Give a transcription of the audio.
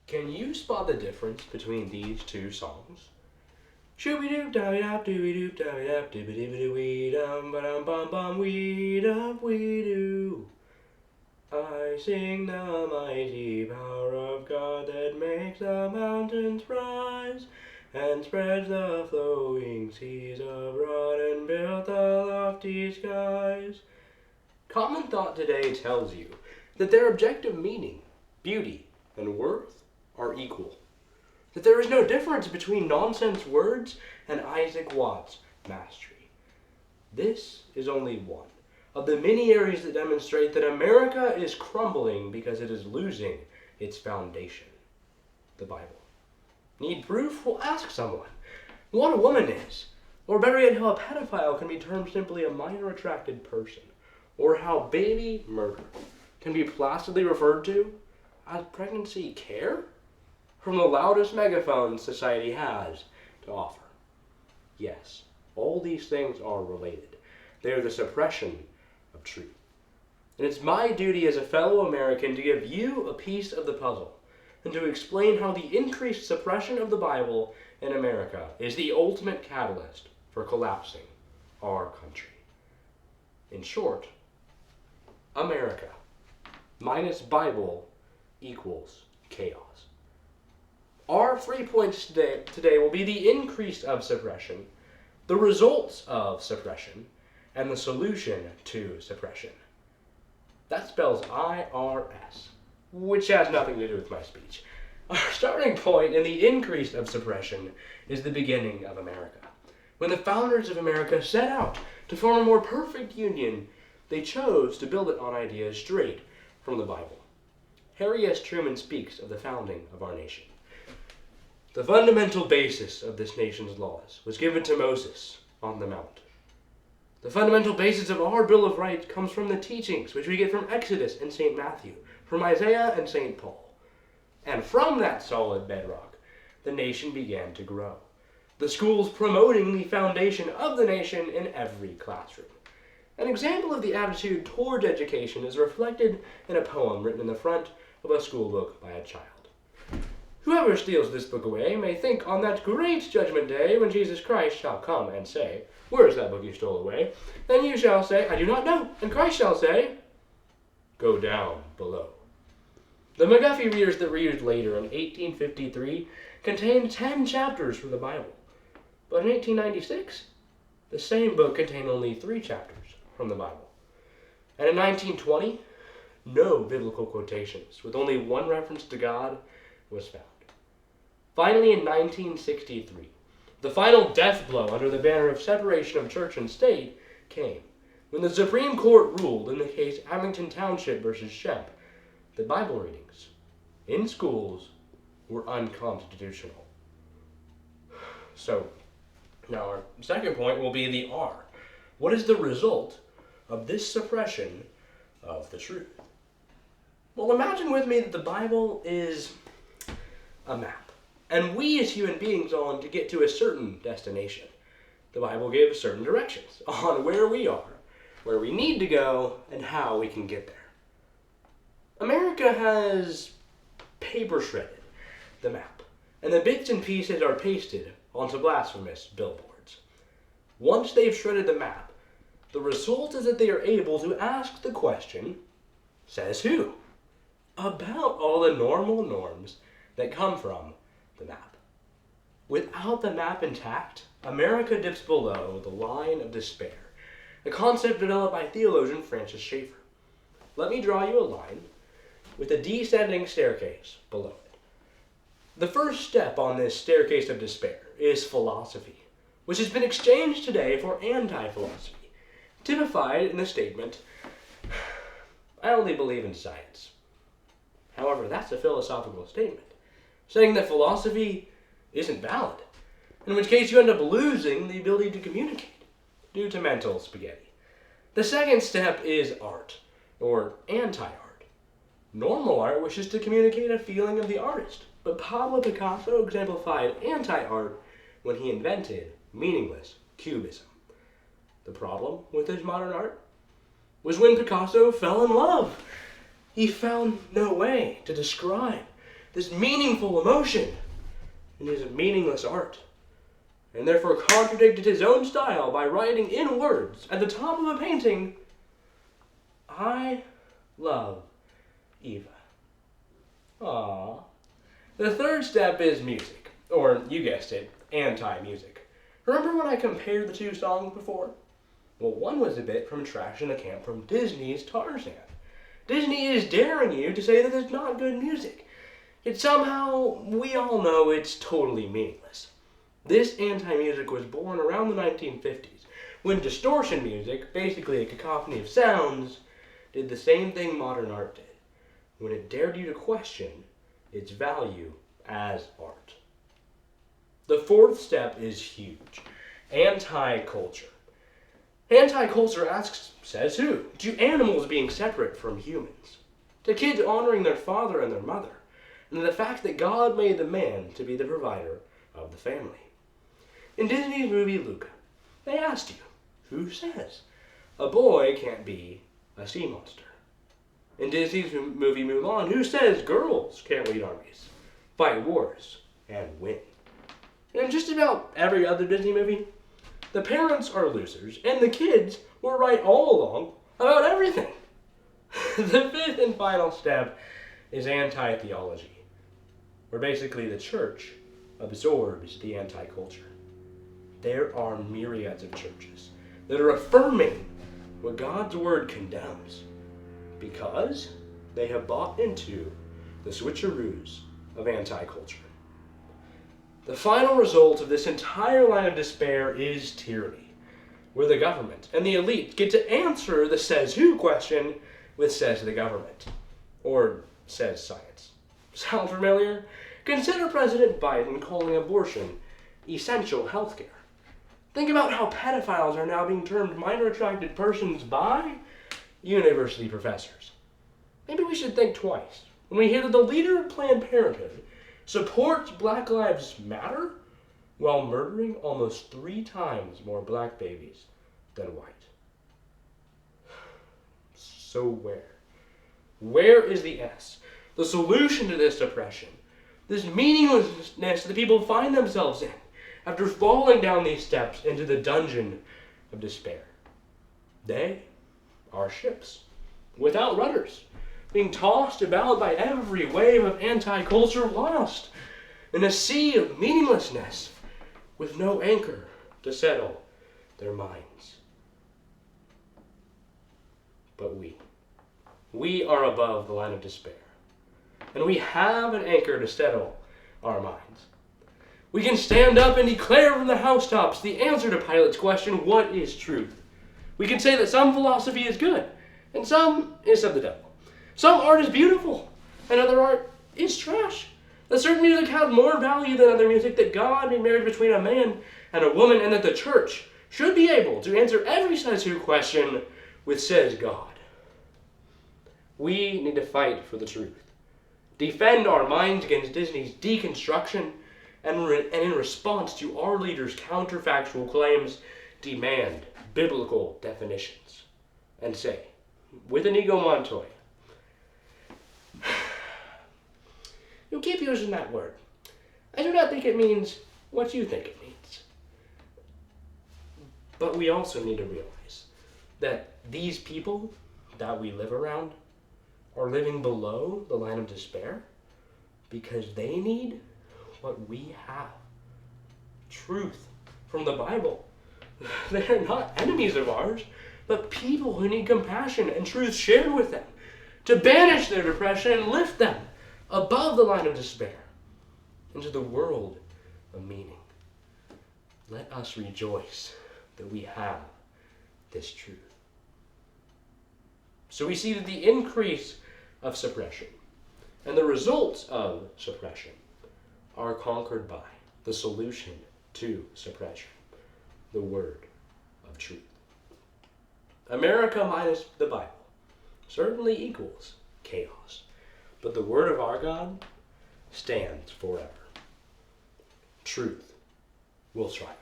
Can you spot the difference between these two songs? Shooby-doo-da-da-doo-be-doo-be-doo-be-dum-ba-dum-bum-bum, I sing the mighty power of God that makes the mountains rise and spreads the flowing seas abroad and built the lofty skies. Common thought today tells you that their objective meaning, beauty, and worth are equal. That there is no difference between nonsense words and Isaac Watts' mastery. This is only one of the many areas that demonstrate that America is crumbling because it is losing its foundation, the Bible. Need proof? Well, ask someone what a woman is, or better yet, how a pedophile can be termed simply a minor attracted person, or how baby murder can be placidly referred to as pregnancy care from the loudest megaphone society has to offer. Yes, all these things are related. They are the suppression of truth. And it's my duty as a fellow American to give you a piece of the puzzle and to explain how the increased suppression of the Bible in America is the ultimate catalyst for collapsing our country. In short, America minus Bible equals chaos. Our 3 points today will be the increase of suppression, the results of suppression, and the solution to suppression. That spells IRS, which has nothing to do with my speech. Our starting point in the increase of suppression is the beginning of America. When the founders of America set out to form a more perfect union, they chose to build it on ideas straight from the Bible. Harry S. Truman speaks of the founding of our nation. The fundamental basis of this nation's laws was given to Moses on the Mount. The fundamental basis of our Bill of Rights comes from the teachings which we get from Exodus and St. Matthew, from Isaiah and St. Paul. And from that solid bedrock, the nation began to grow. The schools promoting the foundation of the nation in every classroom. An example of the attitude towards education is reflected in a poem written in the front of a school book by a child. Whoever steals this book away may think on that great judgment day when Jesus Christ shall come and say, "Where is that book you stole away?" Then you shall say, "I do not know." And Christ shall say, "Go down below." The McGuffey readers that were used later in 1853 contained 10 chapters from the Bible. But in 1896, the same book contained only 3 chapters from the Bible. And in 1920, no biblical quotations, with only one reference to God, was found. Finally, in 1963, the final death blow under the banner of separation of church and state came when the Supreme Court ruled in the case Abington Township versus Shemp that Bible readings in schools were unconstitutional. So, now our second point will be the R. What is the result of this suppression of the truth? Well, imagine with me that the Bible is a map, and we as human beings want to get to a certain destination. The Bible gives certain directions on where we are, where we need to go, and how we can get there. America has paper shredded the map, and the bits and pieces are pasted onto blasphemous billboards. Once they've shredded the map, the result is that they are able to ask the question, says who? About all the normal norms that come from the map. Without the map intact, America dips below the line of despair, a concept developed by theologian Francis Schaeffer. Let me draw you a line with a descending staircase below it. The first step on this staircase of despair is philosophy, which has been exchanged today for anti-philosophy, typified in the statement, "I only believe in science." However, that's a philosophical statement, saying that philosophy isn't valid, in which case you end up losing the ability to communicate due to mental spaghetti. The second step is art, or anti-art. Normal art wishes to communicate a feeling of the artist, but Pablo Picasso exemplified anti-art when he invented meaningless cubism. The problem with his modern art was when Picasso fell in love. He found no way to describe this meaningful emotion in his meaningless art, and therefore contradicted his own style by writing in words at the top of a painting, "I love Eva." Aww. The third step is music, or you guessed it, anti-music. Remember when I compared the two songs before? Well, one was a bit from Trash in the Camp from Disney's Tarzan. Disney is daring you to say that it's not good music. Yet somehow, we all know it's totally meaningless. This anti-music was born around the 1950s, when distortion music, basically a cacophony of sounds, did the same thing modern art did, when it dared you to question its value as art. The fourth step is huge: anti-culture. Anti-culture asks, says who? To animals being separate from humans, to kids honoring their father and their mother, and the fact that God made the man to be the provider of the family. In Disney's movie Luca, they asked you, who says a boy can't be a sea monster? In Disney's movie Mulan, who says girls can't lead armies, fight wars, and win? And in just about every other Disney movie, the parents are losers, and the kids were right all along about everything. The fifth and final step is anti-theology, where basically the church absorbs the anti-culture. There are myriads of churches that are affirming what God's word condemns because they have bought into the switcheroos of anti-culture. The final result of this entire line of despair is tyranny, where the government and the elite get to answer the says who question with says the government, or says science. Sound familiar? Consider President Biden calling abortion essential healthcare. Think about how pedophiles are now being termed minor attracted persons by university professors. Maybe we should think twice when we hear that the leader of Planned Parenthood supports Black Lives Matter while murdering almost 3 times more black babies than white. So where? Where is the S? The solution to this oppression, this meaninglessness that people find themselves in after falling down these steps into the dungeon of despair. They are ships without rudders, being tossed about by every wave of anti-culture, lost in a sea of meaninglessness with no anchor to settle their minds. But we are above the line of despair, and we have an anchor to settle our minds. We can stand up and declare from the housetops the answer to Pilate's question, what is truth? We can say that some philosophy is good, and some is of the devil. Some art is beautiful, and other art is trash. That certain music has more value than other music, that God made marriage between a man and a woman, and that the church should be able to answer every says who question with says God. We need to fight for the truth, defend our minds against Disney's deconstruction, and in response to our leaders' counterfactual claims, demand biblical definitions, and say, with Inigo Montoya, you keep using that word. I do not think it means what you think it means. But we also need to realize that these people that we live around are living below the line of despair because they need what we have. Truth from the Bible. They're not enemies of ours, but people who need compassion and truth shared with them to banish their depression and lift them above the line of despair into the world of meaning. Let us rejoice that we have this truth. So we see that the increase of suppression and the results of suppression are conquered by the solution to suppression, the word of truth. America minus the Bible certainly equals chaos, but the word of our God stands forever. Truth will triumph.